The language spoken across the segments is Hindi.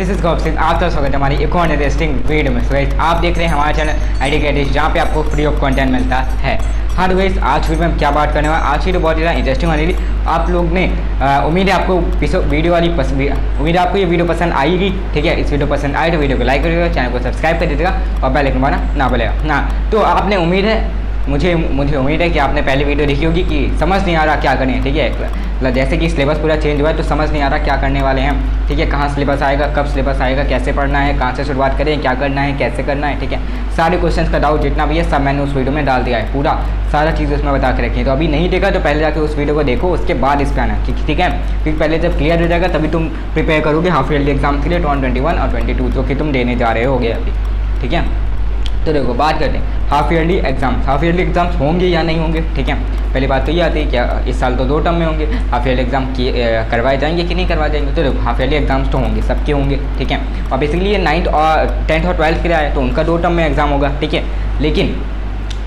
दिस इज गौरव सिंह, आपका स्वागत है हमारी एक और इंटरेस्टिंग वीडियो में। सो आप देख रहे हैं हमारा चैनल एडुकेटिव, जहाँ पे आपको फ्री ऑफ कंटेंट मिलता है। हाँ तो गाइस, आज वीडियो में हम क्या बात करने वाले, आज की तो बहुत ज़्यादा इंटरेस्टिंग वाली थी। आप लोग ने उम्मीद है आपको वीडियो वाली उम्मीद है आपको ये वीडियो पसंद आएगी। ठीक है, इस वीडियो पसंद आए तो वीडियो को लाइक करिएगा, चैनल को सब्सक्राइब कर दीजिएगा और बेल आइकन दबाना ना भूलिएगा ना। तो आपने उम्मीद है मुझे उम्मीद है कि आपने पहले वीडियो देखी होगी कि समझ नहीं आ रहा क्या करें। ठीक है, मतलब जैसे कि सिलेबस पूरा चेंज हुआ है तो समझ नहीं आ रहा क्या करने वाले हैं। ठीक है, कहाँ सिलेबस आएगा, कब सिलेबस आएगा, कैसे पढ़ना है, कहाँ से शुरुआत करें, क्या करना है, कैसे करना है। ठीक है, सारे क्वेश्चंस का डाउट जितना भी है सब मैंने उस वीडियो में डाल दिया है, पूरा सारा चीज़ उसमें बता के रखी है। तो अभी नहीं देखा तो पहले जाकर उस वीडियो को देखो, उसके बाद इस पर आना। ठीक है, क्योंकि पहले जब क्लियर हो जाएगा तभी तुम प्रिपेयर करोगे हाफ ईयरली एग्जाम के लिए 2021 और 22 जो कि तुम देने जा रहे होगे अभी। ठीक है, तो देखो बात करते हैं हाफ ईयरली एग्जाम्स होंगे या नहीं होंगे। ठीक है, पहली बात तो ये आती है कि इस साल तो 2 टर्म में होंगे, हाफ ईयरली एग्जाम करवाए जाएंगे कि नहीं करवाए जाएंगे। तो देखो हाफ ईयरली एग्जाम्स तो होंगे, सबके होंगे। ठीक है, और बेसिकली ये 9th और 10th और 12th के लिए आए तो उनका 2 टर्म में एग्जाम होगा। ठीक है, लेकिन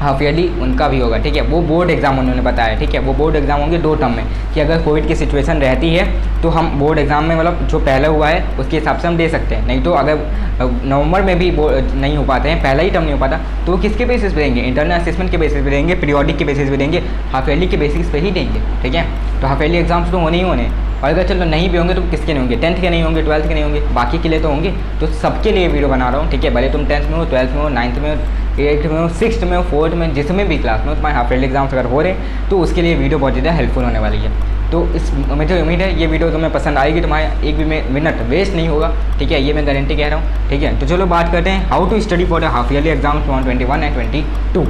हाफ ईयरली उनका भी होगा। ठीक है, वो बोर्ड एग्जाम उन्होंने बताया। ठीक है, वो बोर्ड एग्जाम होंगे 2 टर्म में, कि अगर कोविड की सिचुएशन रहती है तो हम बोर्ड एग्जाम में मतलब जो पहला हुआ है उसके हिसाब से हम दे सकते हैं। नहीं तो अगर नवंबर में भी नहीं हो पाते हैं, पहला ही टर्म नहीं हो पाता, तो वो किसके बेसिस पे देंगे, इंटरनल असेसमेंट के बेसिस पे देंगे, पीरियोडिक के बेसिस पे देंगे, हाफ ईयरली के बेसिस पे ही देंगे। ठीक है, तो हाफ ईयरली एग्जाम्स तो होने ही होने, और अगर चलो नहीं भी होंगे तो किसके नहीं होंगे, 10th के नहीं होंगे, 12th के नहीं होंगे, बाकी के लिए तो होंगे। तो सबके लिए वीडियो बना रहा हूँ। ठीक है, भले तुम 10th में हो, 12th में हो, 9th में हो, 8th में हो, 6th में हो, 4th में, जिसमें भी क्लास में हो, तुम्हारे हाफ ईयरली एग्जाम्स अगर हो रहे तो उसके लिए वीडियो बहुत ज़्यादा हेल्पफुल होने वाली है। तो मुझे उम्मीद है ये वीडियो तुम्हें पसंद आएगी, तुम्हारा एक भी मिनट वेस्ट नहीं होगा। ठीक है, ये मैं गारंटी कह रहा हूँ। ठीक है, तो चलो बात करते हैं how to study for the half yearly exams 2021 and 22।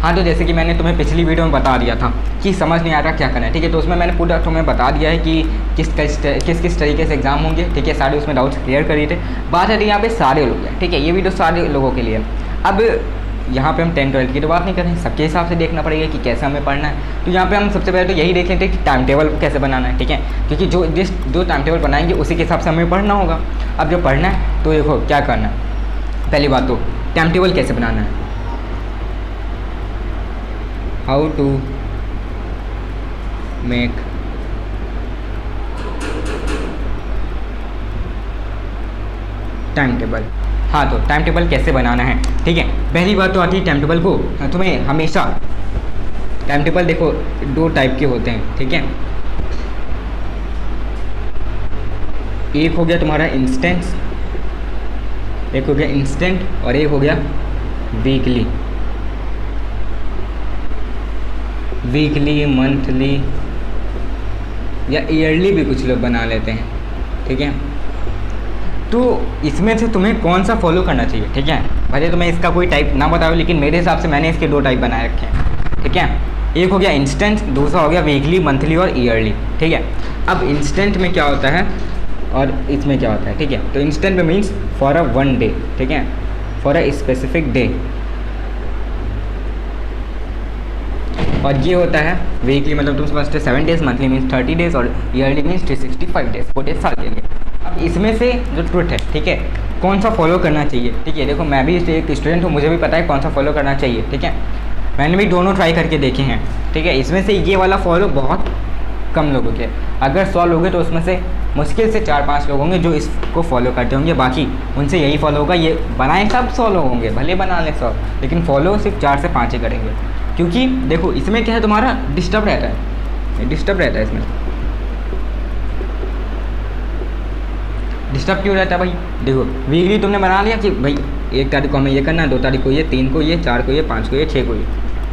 हाँ, तो जैसे कि मैंने तुम्हें पिछली वीडियो में बता दिया था कि समझ नहीं आ रहा क्या करना है। ठीक है, तो उसमें मैंने पूरा तुम्हें बता दिया है कि किस तरीके से एग्जाम होंगे। ठीक है, सारे उसमें डाउट्स क्लियर कर दिए थे। बात है यहाँ पे सारे लोग हैं। ठीक है, ये वीडियो सारे लोगों के लिए। अब यहाँ पे हम 10th 12th की तो बात नहीं कर रहे हैं, सबके हिसाब से देखना पड़ेगा कि कैसे हमें पढ़ना है। तो यहाँ पे हम सबसे पहले तो यही देख लेते हैं कि टाइम टेबल कैसे बनाना है। ठीक है, क्योंकि जो टाइम टेबल बनाएंगे उसी के हिसाब से हमें पढ़ना होगा। अब जो पढ़ना है तो देखो क्या करना है। पहली बात तो टाइम टेबल कैसे बनाना है, how to make time table. हाँ, तो टाइम टेबल कैसे बनाना है। ठीक है, पहली बात तो आती है टाइम टेबल को तुम्हें हमेशा टाइम टेबल देखो 2 टाइप के होते हैं। ठीक है, एक हो गया तुम्हारा इंस्टेंट, एक हो गया इंस्टेंट और एक हो गया वीकली, मंथली या ईयरली भी कुछ लोग बना लेते हैं। ठीक है, तो इसमें से तुम्हें कौन सा फॉलो करना चाहिए। ठीक है, भले तुम्हें इसका कोई टाइप ना बताओ, लेकिन मेरे हिसाब से मैंने इसके 2 टाइप बनाए रखे हैं। ठीक है, एक हो गया इंस्टेंट, दूसरा हो गया वीकली, मंथली और ईयरली। ठीक है, अब इंस्टेंट में क्या होता है और इसमें क्या होता है। ठीक है, तो इंस्टेंट में मीन्स फॉर अ 1 डे। ठीक है, फॉर अ स्पेसिफिक डे। और ये होता है वीकली, मतलब तुम समझते 7 डेज, मंथली मीन्स 30 डेज और ईयरली मीन्स 365 डेज, पूरे साल के लिए। अब इसमें से जो ट्रुथ है, ठीक है, कौन सा फॉलो करना चाहिए। ठीक है, देखो मैं भी एक स्टूडेंट हूँ, मुझे भी पता है कौन सा फॉलो करना चाहिए। ठीक है, मैंने भी दोनों ट्राई करके देखे हैं। ठीक है, इसमें से ये वाला फॉलो बहुत कम लोगों के, अगर 100 लोग हैं तो उसमें से मुश्किल से 4-5 लोग होंगे जो इसको फॉलो करते होंगे, बाकी उनसे यही फॉलो होगा। ये बनाए सब 100 लोग होंगे, भले बना लें 100, लेकिन फॉलो सिर्फ 4 से 5 ही करेंगे। क्योंकि देखो इसमें क्या है, तुम्हारा डिस्टर्ब रहता है इसमें। डिस्टर्ब क्यों रहता है भाई, देखो वीकली तुमने बना लिया कि भाई 1 तारीख को हमें ये करना है, 2 तारीख को ये, 3 को ये, 4 को ये, 5 को ये, 6 को ये।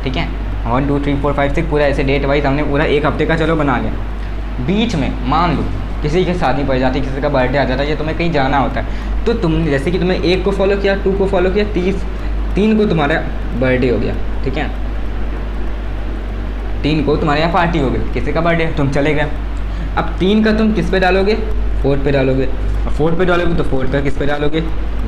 ठीक है, 1 2 3 4 5 6 पूरा ऐसे डेट वाइज हमने पूरा 1 हफ्ते का चलो बना लिया। बीच में मान लो किसी की शादी पड़ जाती है, किसी का बर्थडे आ जाता है, या तुम्हें कहीं जाना होता है, तो तुमने जैसे कि तुमने 1 को फॉलो किया, 2 को फॉलो किया, 3 को तुम्हारा बर्थडे हो गया। ठीक है, 3 को तुम्हारे यहाँ पार्टी हो गई, किसी का बर्थडे, तुम चले गए। अब 3 का तुम किस पे डालोगे, 4 पे डालोगे, और 4 पे डालोगे तो 4 का किस पे डालोगे,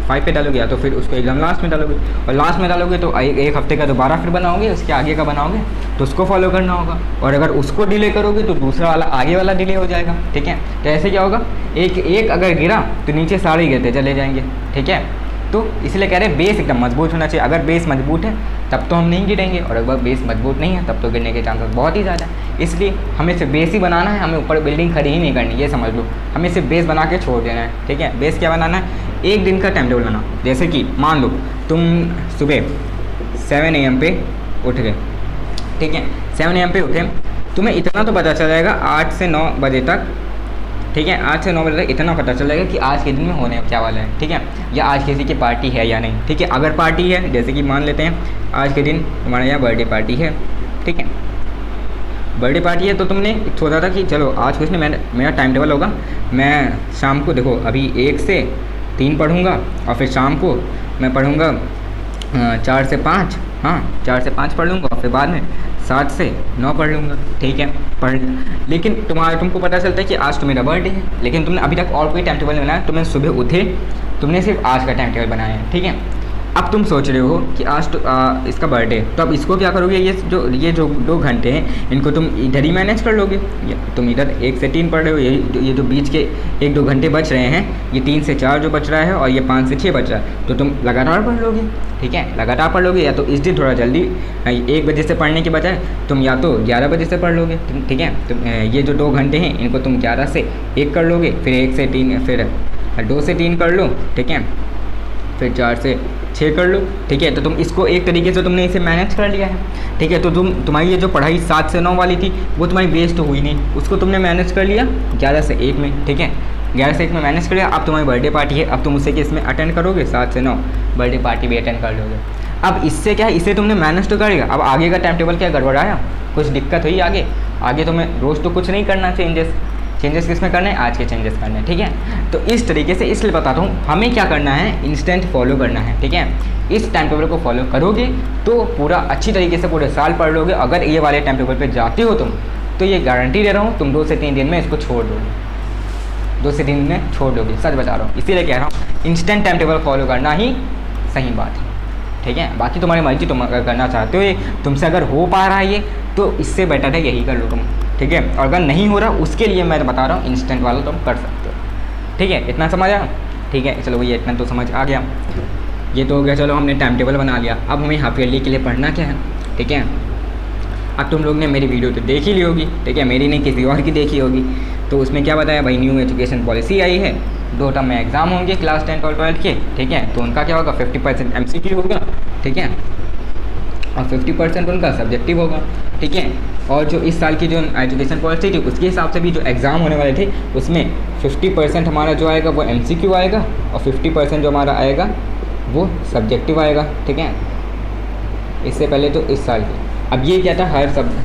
5 पे डालोगे, या तो फिर उसको एकदम लास्ट में डालोगे। और लास्ट में डालोगे तो 1 हफ्ते का दोबारा फिर बनाओगे, उसके आगे का बनाओगे तो उसको फॉलो करना होगा। और अगर उसको डिले करोगे तो दूसरा वाला आगे वाला डिले हो जाएगा। ठीक है, तो ऐसे क्या होगा, एक अगर गिरा तो नीचे सारे गिरते चले जाएंगे। ठीक है, तो इसलिए कह रहे हैं बेस एकदम मजबूत होना चाहिए। अगर बेस मजबूत है तब तो हम नहीं गिरेंगे, और अगर बेस मजबूत नहीं है तब तो गिरने के चांसेस बहुत ही ज़्यादा है। इसलिए हमें सिर्फ बेस ही बनाना है, हमें ऊपर बिल्डिंग खड़ी ही नहीं करनी, ये समझ लो। हमें सिर्फ बेस बना के छोड़ देना है, ठीक है। बेस क्या बनाना है, एक दिन का टाइम टेबल बनाओ। जैसे कि मान लो तुम सुबह 7 AM पे उठ गए, ठीक है। 7 AM पे उठे, तुम्हें इतना तो पता चल जाएगा 8 से 9 बजे तक, ठीक है। 8 से 9 बजे तक इतना पता चल जाएगा कि आज के दिन में होने क्या वाला है, ठीक है, या आज किसी की पार्टी है या नहीं, ठीक है। अगर पार्टी है, जैसे कि मान लेते हैं आज के दिन तुम्हारे यहाँ बर्थडे पार्टी है, ठीक है, बर्थडे पार्टी है, तो तुमने सोचा था कि चलो आज कुछ नहीं, मेरा टाइम टेबल होगा, मैं शाम को देखो अभी 1 से 3 पढ़ूँगा, और फिर शाम को मैं पढ़ूँगा 4 से 5, हाँ 4 से 5 पढ़ लूँगा, और फिर बाद में 7 से 9 पढ़ लूँगा, ठीक है, पढ़। लेकिन तुमको पता चलता है कि आज तो मेरा बर्थडे है, लेकिन तुमने अभी तक और कोई टाइम टेबल नहीं बनाया। तुमने सुबह उठे, तुमने सिर्फ आज का टाइम टेबल बनाया है, ठीक है। अब तुम सोच रहे हो कि आज तो इसका बर्थडे है, तो अब इसको क्या करोगे, ये जो 2 घंटे हैं इनको तुम इधर ही मैनेज कर लोगे। तुम इधर 1 से 3 पढ़ रहे हो, ये जो बीच के 1-2 घंटे बच रहे हैं, ये 3 से 4 जो बच रहा है, और ये 5 से 6 बच रहा है, तो तुम लगातार पढ़ लोगे, ठीक है, लगातार पढ़ लोगे। या तो इस दिन थोड़ा जल्दी 1 बजे से पढ़ने के बजाय तुम या तो 11 बजे से पढ़ लोगे, ठीक है। तुम ये जो 2 घंटे हैं इनको तुम 11 से 1 कर लोगे, फिर 1 से 3, फिर 2 से 3 कर लो, ठीक है, फिर 4 से 6 कर लो, ठीक है। तो तुम इसको एक तरीके से तुमने इसे मैनेज कर लिया है, ठीक है। तो तुम्हारी ये जो पढ़ाई 7 से 9 वाली थी वो तुम्हारी वेस्ट तो हुई नहीं, उसको तुमने मैनेज कर लिया 11 से 1 में, ठीक है, 11 से 1 में मैनेज कर लिया। अब तुम्हारी बर्थडे पार्टी है, अब तुम उसे इसमें अटेंड करोगे, 7 से 9 बर्थडे पार्टी भी अटेंड कर लोगे। अब इससे क्या है, इसे तुमने मैनेज तो करेगा। अब आगे का टाइम टेबल क्या गड़बड़ाया, कुछ दिक्कत हुई आगे तुम्हें रोज़ तो कुछ नहीं करना, चेंजेस किस में करने हैं, आज के चेंजेस करने हैं, ठीक है। तो इस तरीके से इसलिए बताता हूँ, हमें क्या करना है, इंस्टेंट फॉलो करना है, ठीक है। इस टाइम टेबल को फॉलो करोगे तो पूरा अच्छी तरीके से पूरे साल पढ़ लोगे। अगर ये वाले टाइम टेबल पे जाते हो तुम, तो ये गारंटी दे रहा हूँ तुम 2 से 3 दिन में इसको छोड़ दोगे, 2 से 3 दिन में छोड़ दोगे, सच बता रहा हूँ। इसीलिए कह रहा हूँ इंस्टेंट टाइम टेबल फॉलो करना ही सही बात है, ठीक है। बाकी तुम्हारी मर्जी, तुम अगर करना चाहते हो, ये तुमसे अगर हो पा रहा है ये, तो इससे बेटर है यही कर लो तुम, ठीक है। और अगर नहीं हो रहा, उसके लिए मैं बता रहा हूँ इंस्टेंट वाला तुम कर सकते हो, ठीक है। इतना समझ आया, ठीक है। चलो भैया इतना तो समझ आ गया, ये तो हो गया। चलो हमने टाइम टेबल बना लिया, अब हमें हाफ ईयरली के लिए पढ़ना क्या है, ठीक है। अब तुम लोग ने मेरी वीडियो तो देख ही ली होगी, ठीक है, मेरी नहीं किसी और की देखी होगी। तो उसमें क्या बताया भाई, न्यू एजुकेशन पॉलिसी आई है, 2 टर्म में एग्ज़ाम होंगे क्लास 10 और 12 के, ठीक है। तो उनका क्या होगा, 50% MCQ होगा, ठीक है, और 50% उनका सब्जेक्टिव होगा, ठीक है। और जो इस साल की जो एजुकेशन पॉलिसी थी उसके हिसाब से भी जो एग्ज़ाम होने वाले थे उसमें 50% हमारा जो आएगा वो MCQ आएगा, और 50% जो हमारा आएगा वो सब्जेक्टिव आएगा, ठीक है। इससे पहले तो इस साल की, अब ये क्या था,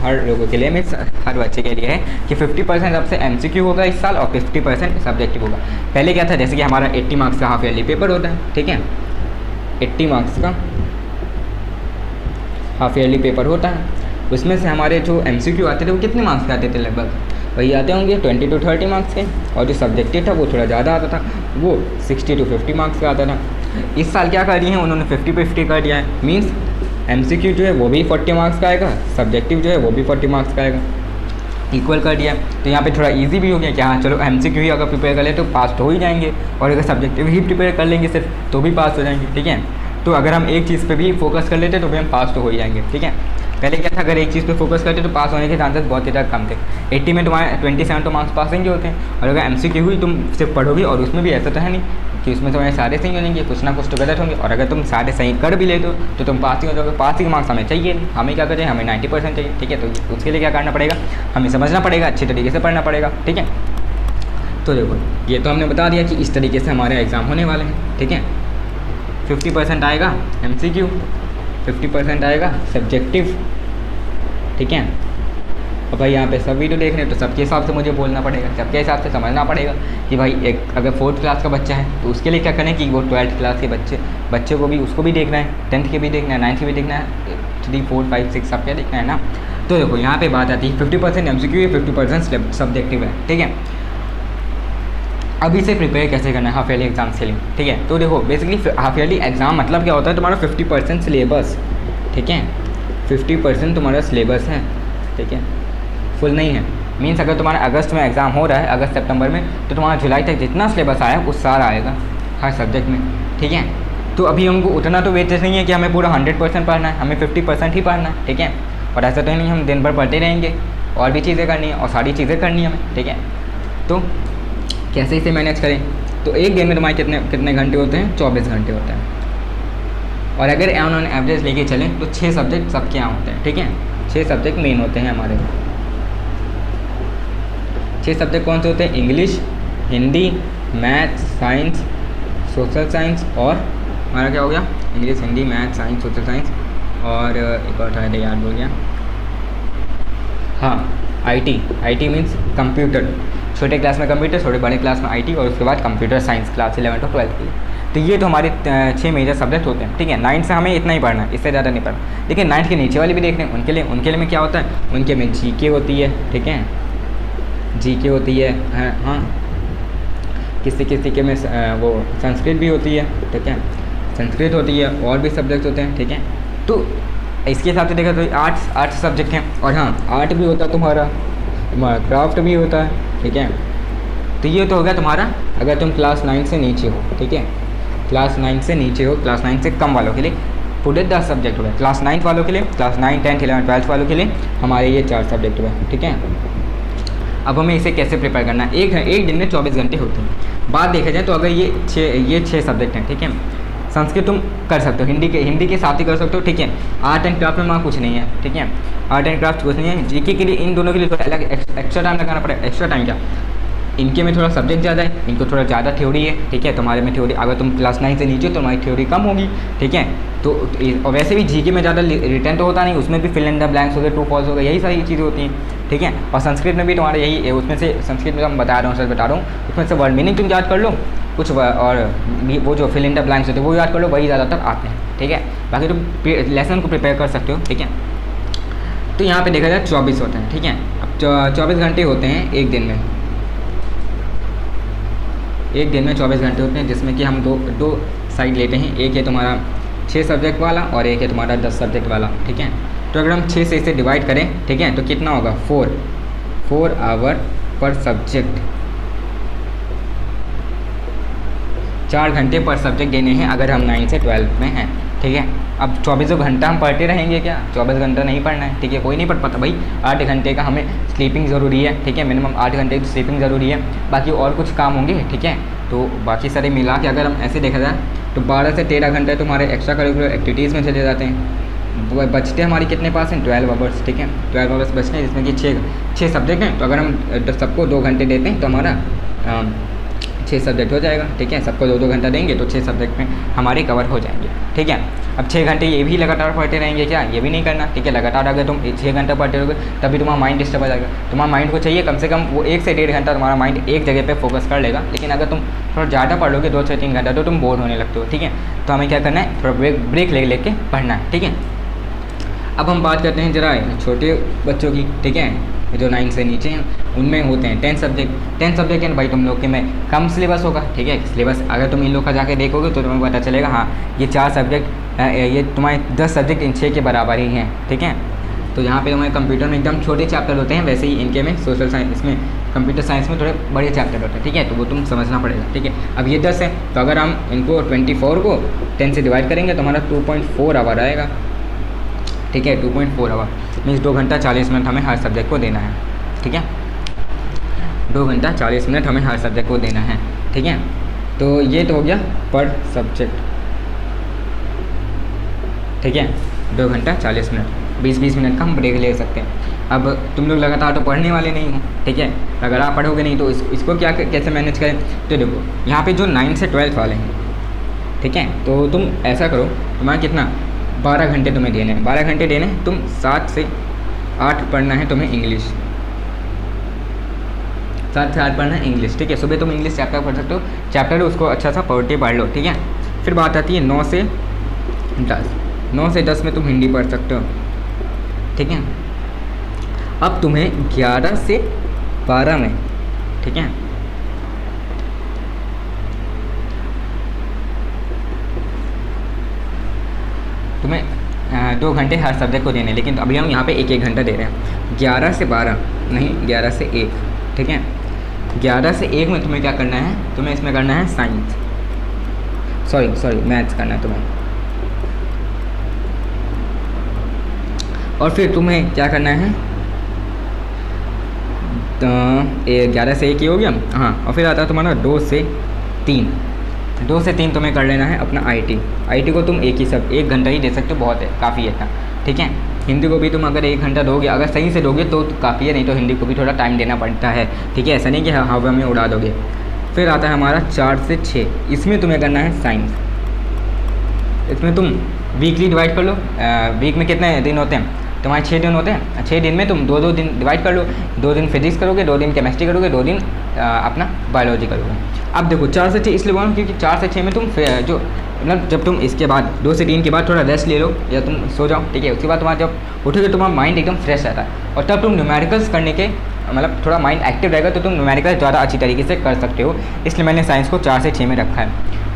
हर लोगों के लिए, मैं हर बच्चे के लिए है कि 50% अब से MCQ होगा इस साल, और 50% सब्जेक्टिव होगा। पहले क्या था, जैसे कि हमारा 80 मार्क्स का हाफ ईयरली पेपर होता है, ठीक है, 80 मार्क्स का हाफ ईयरली पेपर होता है, उसमें से हमारे जो MCQ आते थे वो कितने मार्क्स के आते थे, लगभग वही आते होंगे 20 to 30 मार्क्स के, और जो सब्जेक्टिव था वो थोड़ा ज़्यादा आता था, वो 60 to 50 मार्क्स का आता था। इस साल क्या कर दिए हैं उन्होंने, 50-50 कर दिया है, मीन्स MCQ जो है वो भी 40 मार्क्स का आएगा, सब्जेक्टिव जो है वो भी 40 मार्क्स का आएगा, इक्वल कर दिया। तो यहाँ पे थोड़ा इजी भी हो गया कि हाँ चलो MCQ ही अगर प्रिपेयर कर ले तो पास तो हो ही जाएंगे, और अगर सब्जेक्टिव ही प्रिपेयर कर लेंगे सिर्फ तो भी पास हो जाएंगे, ठीक है। तो अगर हम एक चीज़ पे भी फोकस कर लेते तो भी हम पास तो हो ही जाएंगे, ठीक है। पहले क्या था, अगर एक चीज़ पे फोकस करते तो पास होने के चांसेस बहुत ज़्यादा कम थे। 80 में तुम्हारे 27 तो मार्क्स पासिंग के होते हैं, और अगर MCQ हुई तुम सिर्फ पढ़ोगे, और उसमें भी ऐसा तो है नहीं कि उसमें तुम्हारे सारे सही होंगे, कुछ ना कुछ तो गलत होंगे, और अगर तुम सारे सही कर भी लेते हो तो तुम पास ही हो जाओगे। पासिंग मार्क्स हमें चाहिए नहीं, हमें क्या करें, हमें 90% चाहिए, ठीक है। तो उसके लिए क्या करना पड़ेगा, हमें समझना पड़ेगा, अच्छी तरीके से पढ़ना पड़ेगा, ठीक है। तो देखो ये तो हमने बता दिया कि इस तरीके से हमारे एग्ज़ाम होने वाले हैं, ठीक है। 50% आएगा MCQ, 50% आएगा सब्जेक्टिव, ठीक है। और भाई यहाँ पे सब वीडियो देख रहे हैं तो सबके हिसाब से मुझे बोलना पड़ेगा, सबके हिसाब से समझना पड़ेगा कि भाई एक अगर 4th क्लास का बच्चा है तो उसके लिए क्या करें कि वो 12th क्लास के बच्चे को भी उसको भी देखना है, 10th के भी देखना है, 9th के भी देखना है, 3, 4, 5, 6 सब क्या देखना है ना। तो देखो यहाँ पे बात आती है 50% MCQ है, 50% सब्जेक्टिव है, ठीक है। अब इसे प्रिपेयर कैसे करना है हाफ ईयरली एग्जाम्स के लिए, ठीक है। तो देखो बेसिकली हाफ ईयरली एग्ज़ाम मतलब क्या होता है, तुम्हारा 50% सिलेबस, ठीक है, 50% तुम्हारा सिलेबस है, ठीक है, फुल नहीं है। मीन्स अगर तुम्हारा अगस्त में एग्ज़ाम हो रहा है, अगस्त सितंबर में, तो तुम्हारा जुलाई तक जितना सिलेबस आया वो सारा आएगा हर सब्जेक्ट में, ठीक है। तो अभी हमको उतना तो वेटेज नहीं है कि हमें पूरा 100% पढ़ना है, हमें 50% ही पढ़ना है, ठीक है। और ऐसा तो नहीं हम दिन भर पढ़ते रहेंगे, और भी चीज़ें करनी है और सारी चीज़ें करनी है हमें, ठीक है। तो कैसे इसे मैनेज करें? तो एक दिन में तुम्हारे कितने घंटे होते हैं? 24 घंटे होते हैं। और अगर ऑन एवरेज लेके चलें तो 6 सब्जेक्ट सबके यहाँ होते हैं, ठीक है। 6 सब्जेक्ट मेन होते हैं हमारे। 6 सब्जेक्ट कौन से होते हैं? English, Hindi, math, science, social science, और हमारा क्या हो गया? English, Hindi, math, science, social science, और एक और था याद हो गया, हाँ, आई टी मीन्स कंप्यूटर। छोटे क्लास में कंप्यूटर, छोटे बड़े क्लास में IT, और उसके बाद कंप्यूटर साइंस क्लास 11 और 12 के लिए। तो ये तो हमारे 6 मेजर सब्जेक्ट होते हैं, ठीक है। 9 से हमें इतना ही पढ़ना है, इससे ज़्यादा नहीं पढ़ना। लेकिन 9 के नीचे वाले भी देख रहे हैं, उनके लिए में क्या होता है? उनके में GK होती है, ठीक है, GK होती है, हाँ, किसी के में वो संस्कृत भी होती है, ठीक है, संस्कृत होती है, और भी सब्जेक्ट होते हैं, ठीक है। तो इसके हिसाब से देखा तो 8 सब्जेक्ट हैं। और हाँ, आर्ट भी होता है तुम्हारा क्राफ्ट भी होता है, ठीक है। तो ये तो हो गया तुम्हारा अगर तुम क्लास 9 से नीचे हो, ठीक है। क्लास 9 से नीचे हो, क्लास 9 से कम वालों के लिए पूरे 10 सब्जेक्ट हुए। क्लास 9 वालों के लिए, क्लास 9, 10, 11, 12 वालों के लिए हमारे ये 4 सब्जेक्ट हुए, ठीक है। अब हमें इसे कैसे प्रिपेयर करना है? एक दिन में 24 घंटे होते हैं। बात देखा जाए तो अगर ये 6 सब्जेक्ट हैं, ठीक है। संस्कृत तुम कर सकते हो, हिंदी के साथ ही कर सकते हो, ठीक है। आर्ट एंड क्राफ्ट में वहाँ कुछ नहीं है, ठीक है। आर्ट एंड क्राफ्ट कुछ नहीं है। GK के लिए इन दोनों के लिए थोड़ा अलग एक्स्ट्रा टाइम लगाना पड़ेगा। एक्स्ट्रा टाइम क्या? इनके में थोड़ा सब्जेक्ट ज़्यादा है, इनको थोड़ा ज़्यादा थ्योरी है, ठीक है। तुम्हारे में थ्योरी, अगर तुम क्लास 9 से नीचे हो तो तुम्हारी थ्योरी कम होगी, ठीक है। तो और वैसे भी GK में ज़्यादा रिटर्न तो होता नहीं, उसमें भी फिल इन द ब्लैंक्स हो गए, ट्रू फॉल्स हो गए, यही सारी चीज़ें होती हैं, ठीक है। और संस्कृत में भी तुम्हारा यही, उसमें से संस्कृत में हम बता रहा हूँ, उसमें से वर्ड मीनिंग तुम याद कर लो कुछ, और वो जो फिल इन द ब्लैंक्स होते हैं वो याद कर लो, वही ज़्यादातर आते हैं, ठीक है। बाकी तुम लेसन को प्रिपेयर कर सकते हो, ठीक है। तो यहाँ पे देखा जाए 24 होते हैं, ठीक है। अब 24 घंटे होते हैं एक दिन में। एक दिन में 24 घंटे होते हैं, जिसमें कि हम दो साइड लेते हैं। एक है तुम्हारा 6 सब्जेक्ट वाला और एक है तुम्हारा 10 सब्जेक्ट वाला, ठीक है। तो अगर हम 6 से इसे डिवाइड करें, ठीक है, तो कितना होगा? 4 आवर पर सब्जेक्ट। 4 घंटे पर सब्जेक्ट देने हैं अगर हम 9 से 12 में हैं, ठीक है। अब 24 घंटा हम पढ़ते रहेंगे क्या? 24 घंटा नहीं पढ़ना है, ठीक है। कोई नहीं पढ़ पाता भाई। 8 घंटे का हमें स्लीपिंग ज़रूरी है, ठीक है। मिनिमम 8 घंटे की स्लीपिंग ज़रूरी है। बाकी और कुछ काम होंगे, ठीक है। तो बाकी सारे मिला के अगर हम ऐसे देखा जाए तो 12 से 13 घंटे तुम्हारे एक्स्ट्रा करिकुलर एक्टिविटीज़ में चले जाते हैं। बचते हमारी कितने पास हैं? 12 आवर्स, ठीक है। 12 आवर्स बचते हैं, जिसमें कि 6 सब्जेक्ट हैं। तो अगर हम सबको 2 घंटे देते हैं तो हमारा 6 सब्जेक्ट हो जाएगा, ठीक है। सबको 2-2 घंटा देंगे तो 6 सब्जेक्ट में हमारे कवर हो जाएंगे, ठीक है। अब 6 घंटे ये भी लगातार पढ़ते रहेंगे क्या? ये भी नहीं करना, ठीक है। लगातार अगर तुम 6 घंटा पढ़ते रहोगे तभी तुम्हारा माइंड डिस्टर्ब हो जाएगा। तुम्हारा माइंड को चाहिए कम से कम वो 1 से 1.5 घंटा तुम्हारा माइंड एक जगह पे फोकस कर लेगा। लेकिन अगर तुम थोड़ा ज़्यादा पढ़ लोगे 2 से 3 घंटा तो तुम बोर होने लगते हो, ठीक है। तो हमें क्या करना है? थोड़ा ब्रेक लेके पढ़ना है, ठीक है। अब हम बात करते हैं जरा छोटे बच्चों की, ठीक है, जो 9 से नीचे हैं। उनमें होते हैं 10 सब्जेक्ट हैं भाई। तुम लोग के में कम सिलेबस होगा, ठीक है। सिलेबस अगर तुम इन लोग का जाके देखोगे तो तुम्हें पता चलेगा, हाँ ये 4 सब्जेक्ट, ये तुम्हारे 10 सब्जेक्ट इन 6 के बराबर ही हैं, ठीक है। तो यहाँ पे तुम्हारे कंप्यूटर में एकदम छोटे चैप्टर होते हैं, वैसे ही इनके में सोशल साइंस, इसमें कंप्यूटर साइंस में थोड़े बड़े चैप्टर होते हैं, ठीक है। तो वो तुम समझना पड़ेगा, ठीक है। अब ये 10 है तो अगर हम इनको 24 को 10 से डिवाइड करेंगे तो हमारा 2.4 आवर आएगा, ठीक है। 2.4 आवर मीन्स 2 घंटा 40 मिनट हमें हर सब्जेक्ट को देना है, ठीक है। 2 घंटा 40 मिनट हमें हर सब्जेक्ट को देना है, ठीक है। तो ये तो हो गया पर सब्जेक्ट, ठीक है। 2 घंटा 40 मिनट, 20-20 मिनट का हम ब्रेक ले सकते हैं। अब तुम लोग लगातार तो पढ़ने वाले नहीं हो, ठीक है। अगर आप पढ़ोगे नहीं तो इसको कैसे मैनेज करें? तो देखो यहाँ पे जो 9 से 12 वाले हैं, ठीक है, तो तुम ऐसा करो, तुम्हारा कितना 12 घंटे तुम्हें देने हैं। 12 घंटे देने हैं, तुम 7 से 8 पढ़ना है तुम्हें इंग्लिश। 7 से 8 पढ़ना है इंग्लिश, ठीक है। सुबह तुम इंग्लिश चैप्टर पढ़ सकते हो, चैप्टर उसको अच्छा सा पढ़ लो, ठीक है। फिर बात आती है 9 से 10 में तुम हिंदी पढ़ सकते हो, ठीक है। अब तुम्हें 11 से 12 में, ठीक है, तुम्हें 2 घंटे हर सब्जेक्ट को देने, लेकिन अभी हम यहाँ पे 1-1 घंटा दे रहे हैं। 11 से 12 नहीं, 11 से 1, ठीक है। 11 से 1 में तुम्हें क्या करना है? तुम्हें इसमें करना है साइंस। सॉरी मैथ्स करना है तुम्हें। और फिर तुम्हें क्या करना है, तो 11 से 1 ही हो गया। हाँ, और फिर आता है तुम्हारा 2 से 3। 2 से 3 तुम्हें कर लेना है अपना आईटी को तुम एक घंटा ही दे सकते हो, बहुत है, काफ़ी है इतना, ठीक है। हिंदी को भी तुम अगर 1 घंटा दोगे, अगर सही से दोगे तो काफ़ी है, नहीं तो हिंदी को भी थोड़ा टाइम देना पड़ता है, ठीक है। ऐसा नहीं कि हवा में उड़ा दोगे। फिर आता है हमारा 4 से 6, इसमें तुम्हें करना है साइंस। इसमें तुम वीकली डिवाइड कर लो। वीक में कितने दिन होते हैं तुम्हारे? 6 दिन होते हैं। 6 दिन में तुम 2-2 दिन डिवाइड कर लो। 2 दिन फिजिक्स करोगे, 2 दिन केमिस्ट्री करोगे, 2 दिन अपना बायोलॉजी करोगे। अब देखो 4 से 6 इसलिए बोला क्योंकि 4 से 6 में तुम जो मतलब जब तुम इसके बाद 2 से 3 के बाद थोड़ा रेस्ट ले लो या तुम सो जाओ, ठीक है। उसके बाद तुम्हारा जब उठोगे तुम्हारा माइंड एकदम फ्रेश रहता है, और तब तुम न्यूमेरिकल्स करने के मतलब थोड़ा माइंड एक्टिव रहेगा, तो तुम न्यूमेरिकल्स ज़्यादा अच्छी तरीके से कर सकते हो। इसलिए मैंने साइंस को 4 से 6 में रखा है,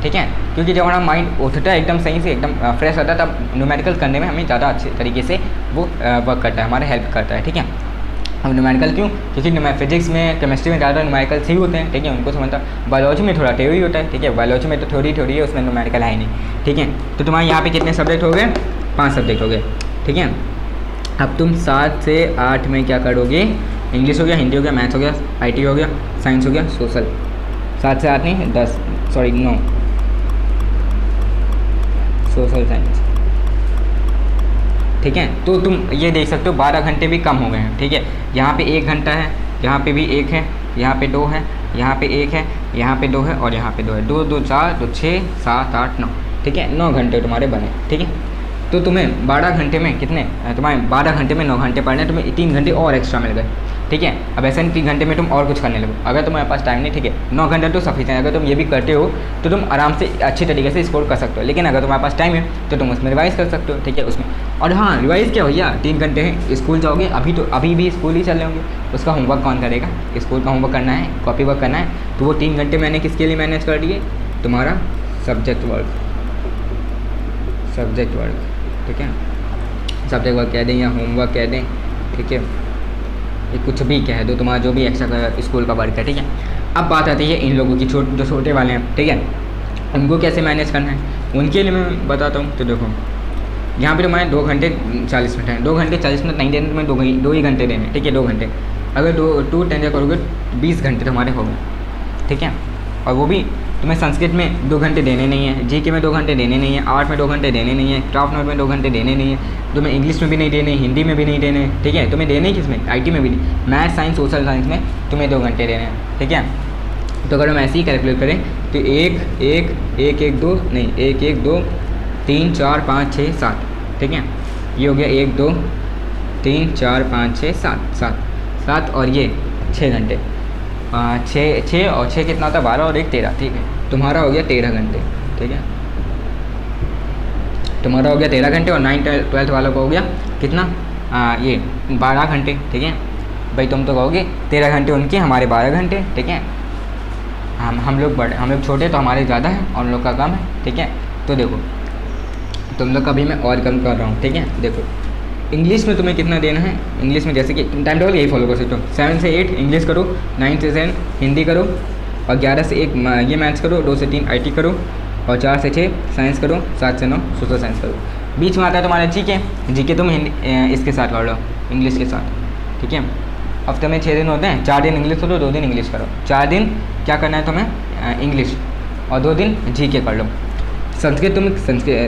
ठीक है। क्योंकि जब हमारा माइंड उठता है एकदम सही से, एकदम फ्रेश रहता है, तब न्यूमेरिकल करने में हमें ज़्यादा अच्छे तरीके से वो वर्क करता है, हमारा हेल्प करता है, ठीक है। अब न्यूमेरिकल क्यों? क्योंकि फिजिक्स में, केमिस्ट्री में ज़्यादा न्यूमेरिकल सही होते हैं, ठीक है, उनको समझता। बायोलॉजी में थोड़ा थ्योरी होता है, ठीक है। बायोलॉजी में तो थ्योरी है, उसमें न्यूमेरिकल है ही नहीं, ठीक है। तो तुम्हारे यहाँ पे कितने सब्जेक्ट हो गए? 5 सब्जेक्ट हो गए, ठीक है। अब तुम 7 से 8 में क्या करोगे? इंग्लिश हो गया, हिंदी हो गया, मैथ्स हो गया, IT हो गया, साइंस हो गया, सोशल। 7 से 8 नहीं, 9 सोशल साइंस, ठीक है। तो तुम ये देख सकते हो 12 घंटे भी कम हो गए हैं, ठीक है। यहाँ पे 1 घंटा है, यहाँ पे भी 1 है, यहाँ पे 2 है, यहाँ पे 1 है, यहाँ पे 2 है, और यहाँ पे 2 है। 2 2 4 2 6 7 8 9, ठीक है। 9 घंटे तुम्हारे बने, ठीक है। तो तुम्हें 12 घंटे में कितने, तुम्हारे 12 घंटे में 9 घंटे पढ़ने, तुम्हें 3 घंटे और एक्स्ट्रा मिल गए, ठीक है। अब ऐसे नहीं 3 घंटे में तुम और कुछ करने लगो, अगर तुम्हारे पास टाइम नहीं, ठीक है। 9 घंटे तो सफिशिएंट है। अगर तुम ये भी करते हो तो तुम आराम से अच्छी तरीके से स्कोर कर सकते हो, लेकिन अगर तुम्हारे पास टाइम है तो तुम उसमें रिवाइज़ कर सकते हो, ठीक है। उसमें और हाँ, रिवाइज़ क्या भैया, 3 घंटे हैं, स्कूल जाओगे, अभी भी स्कूल ही चल रहे होंगे, उसका होमवर्क कौन करेगा? स्कूल का होमवर्क करना है, कॉपी वर्क करना है, तो वो 3 घंटे मैंने किसके लिए मैनेज कर दिए? तुम्हारा सब्जेक्ट वर्क, ठीक है। सब्जेक्ट वर्क कह दें या होमवर्क कह दें, ठीक है, ये कुछ भी कह दो, तुम्हारा जो भी एक्स्ट्रा स्कूल का वर्क है, ठीक है। अब बात आती है इन लोगों की, जो छोटे वाले हैं, ठीक है, उनको कैसे मैनेज करना है, उनके लिए मैं बताता हूँ। तो देखो यहाँ पे तुम्हारे 2 घंटे 40 मिनट हैं। 2 घंटे 40 मिनट नहीं देने, तुम्हें 2 ही घंटे देने, ठीक है। 2 घंटे, अगर 2 10 करोगे 20 घंटे तुम्हारे हो गए, ठीक है। और वो भी तुम्हें संस्कृत में 2 घंटे देने नहीं है, GK में 2 घंटे देने नहीं है, आर्ट में 2 घंटे देने नहीं है, क्राफ्ट नोट में 2 घंटे देने नहीं है, तुम्हें इंग्लिश में भी नहीं देने, हिंदी में भी नहीं देने, ठीक है। तुम्हें देने किस में? IT में भी नहीं, मैथ साइंस सोशल साइंस में तुम्हें 2 घंटे देने हैं, ठीक है। तो अगर हम ऐसे ही कैलकुलेट करें तो 1 1 1 1 2 नहीं 1 1 2 3 4 5 6 7, ठीक है। ये हो गया 1 2 3 4 5 6 7 और ये 6 घंटे, 6 और 6 कितना होता है? 12 और 1 13, ठीक है। तुम्हारा हो गया 13 घंटे, ठीक है। तुम्हारा हो गया 13 घंटे, और 9th 12th वालों को हो गया कितना? ये 12 घंटे, ठीक है। भाई तुम तो कहोगे 13 घंटे उनके, हमारे 12 घंटे, ठीक है। हम लोग छोटे तो हमारे ज़्यादा है और उन लोग का कम है, ठीक है। तो देखो तुम लोग का भी मैं और कम कर रहा हूँ, ठीक है। देखो इंग्लिश में तुम्हें कितना देना है? इंग्लिश में जैसे कि टाइम टेबल यही फॉलो कर सकते हो। 7 से 8 इंग्लिश करो, 9 से 10 हिंदी करो, और 11 से 1 ये मैथ्स करो, 2 से 3 IT करो, और 4 से 6 साइंस करो, 7 से 9 सोशल साइंस करो। बीच में आता है तुम्हारा GK तुम इसके साथ कर लो, इंग्लिश के साथ, ठीक है। हफ्ते में 6 दिन होते हैं, 4 दिन इंग्लिश करो, 2 दिन इंग्लिश करो। 4 दिन क्या करना है तुम्हें? इंग्लिश, और 2 दिन GK कर लो। संस्कृत तुम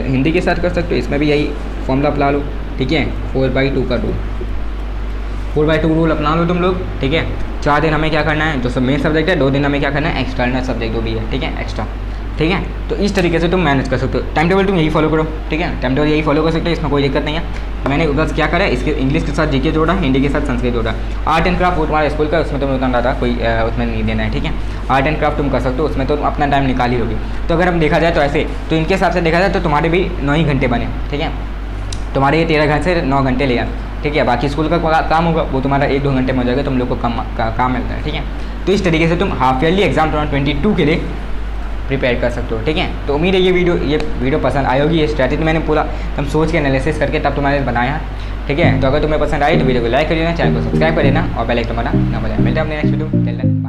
हिंदी के साथ कर सकते हो, इसमें भी यही फॉर्मूला अपना लो, ठीक है। 4/2 का रूल, 4/2 रूल अपना लो तुम लोग, ठीक है। 4 दिन हमें क्या करना है? जो सब मेन सब्जेक्ट है, 2 दिन हमें क्या करना है? एक्सटर्नल सब्जेक्ट जो भी है, ठीक है, एक्स्ट्रा, ठीक है। तो इस तरीके से तुम मैनेज कर सकते हो। टाइम टेबल तुम यही फॉलो करो, ठीक है। टाइम टेबल यही फॉलो कर सकते हो, इसमें कोई दिक्कत नहीं है। मैंने बस क्या करा, इसके इंग्लिश के साथ GK जोड़ा, हिंदी के साथ संस्कृत जोड़ा। आर्ट एंड क्राफ्ट वो तुम्हारा स्कूल का, उसमें तुम्हें उतना ज़्यादा कोई उसमें नहीं देना है, ठीक है। आर्ट एंड क्राफ्ट तुम कर सकते हो, उसमें तो अपना टाइम निकाल ही लोगे। तो अगर हम देखा जाए तो ऐसे, तो इनके हिसाब से देखा जाए तो तुम्हारे भी 9 ही घंटे बने, ठीक है। तुम्हारे ये 13 घंटे से 9 घंटे ले यार, ठीक है। बाकी स्कूल का काम होगा वो तुम्हारा 1-2 घंटे में हो जाएगा, तुम लोग को काम मिलता है, ठीक है। तो इस तरीके से तुम हाफ ईयरली एग्जाम 2022 के लिए प्रिपेयर कर सकते हो, ठीक है। तो उम्मीद है ये वीडियो पसंद आई होगी। ये स्ट्रैटेजी मैंने पूरा तुम सोच के एनालिसिस करके तब तुम्हारे बनाया, ठीक है। तो अगर तुम्हें पसंद आई तो वीडियो को लाइक कर देना, चैनल को सब्सक्राइब कर देना, और बेल आइकन दबाना ना भूलें। मिलते हैं अपने नेक्स्ट वीडियो।